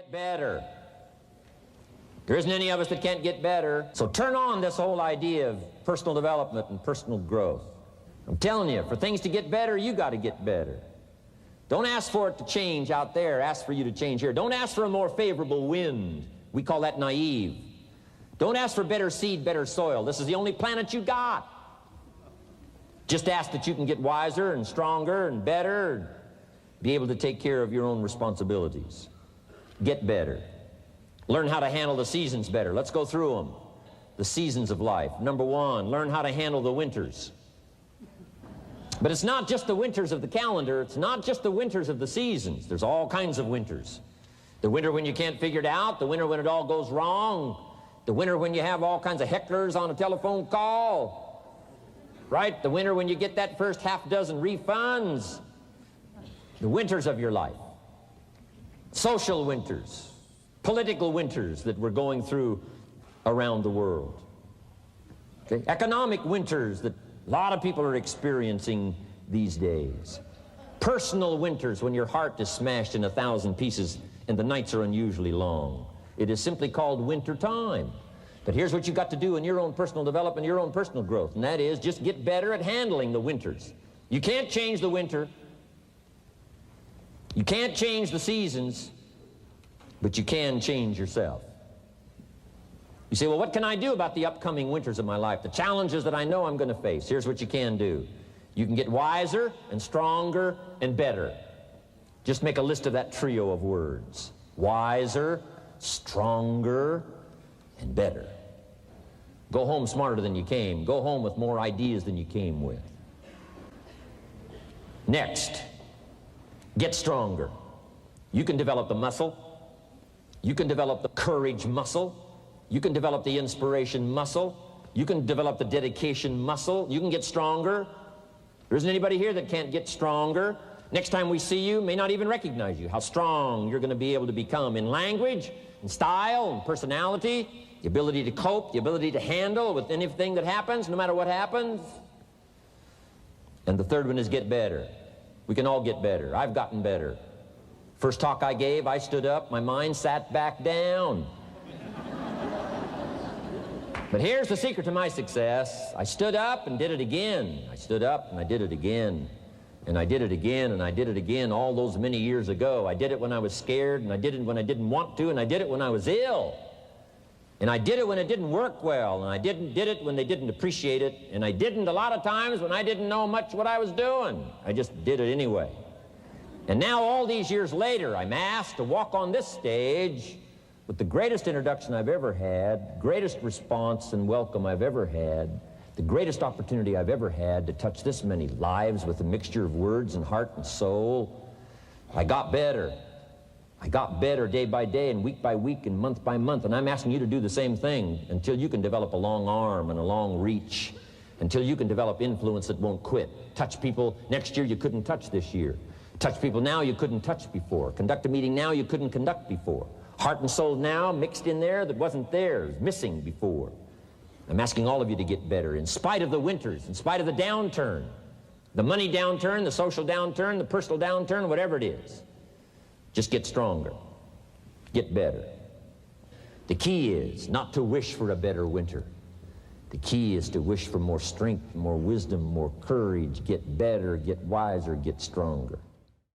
get better. There isn't any of us that can't get better. So turn on this whole idea of personal development and personal growth. I'm telling you, for things to get better, you got to get better. Don't ask for it to change out there. Ask for you to change here. Don't ask for a more favorable wind. We call that naive. Don't ask for better seed, better soil. This is the only planet you got. Just ask that you can get wiser and stronger and better, and be able to take care of your own responsibilities. Get better. Learn how to handle the seasons better. Let's go through them. The seasons of life. Number one, learn how to handle the winters. But it's not just the winters of the calendar. It's not just the winters of the seasons. There's all kinds of winters. The winter when you can't figure it out. The winter when it all goes wrong. The winter when you have all kinds of hecklers on a telephone call. Right? The winter when you get that first half dozen refunds. The winters of your life. Social winters. Political winters that we're going through around the world. Okay? Economic winters that a lot of people are experiencing these days. Personal winters when your heart is smashed in 1,000 pieces and the nights are unusually long. It is simply called winter time. But here's what you've got to do in your own personal development, your own personal growth, and that is just get better at handling the winters. You can't change the winter. You can't change the seasons, but you can change yourself. You say, well, what can I do about the upcoming winters of my life, the challenges that I know I'm going to face? Here's what you can do. You can get wiser and stronger and better. Just make a list of that trio of words. Wiser, stronger, and better. Go home smarter than you came. Go home with more ideas than you came with. Next, get stronger. You can develop the muscle. You can develop the courage muscle. You can develop the inspiration muscle. You can develop the dedication muscle. You can get stronger. There isn't anybody here that can't get stronger. Next time we see you, may not even recognize you, how strong you're going to be able to become in language, in style, and personality, the ability to cope, the ability to handle with anything that happens, no matter what happens. And the third one is get better. We can all get better. I've gotten better. First talk I gave, I stood up, my mind sat back down. But here's the secret to my success. I stood up and did it again. I stood up and I did it again. And I did it again and I did it again all those many years ago. I did it when I was scared, and I did it when I didn't want to, and I did it when I was ill. And I did it when it didn't work well, and I did it when they didn't appreciate it, and I didn't a lot of times when I didn't know much what I was doing. I just did it anyway. And now all these years later, I'm asked to walk on this stage with the greatest introduction I've ever had, greatest response and welcome I've ever had, the greatest opportunity I've ever had to touch this many lives with a mixture of words and heart and soul. I got better. I got better day by day and week by week and month by month, and I'm asking you to do the same thing until you can develop a long arm and a long reach, until you can develop influence that won't quit. Touch people next year you couldn't touch this year. Touch people now you couldn't touch before. Conduct a meeting now you couldn't conduct before. Heart and soul now mixed in there that wasn't there, missing before. I'm asking all of you to get better in spite of the winters, in spite of the downturn, the money downturn, the social downturn, the personal downturn, whatever it is. Just get stronger. Get better. The key is not to wish for a better winter. The key is to wish for more strength, more wisdom, more courage, get better, get wiser, get stronger.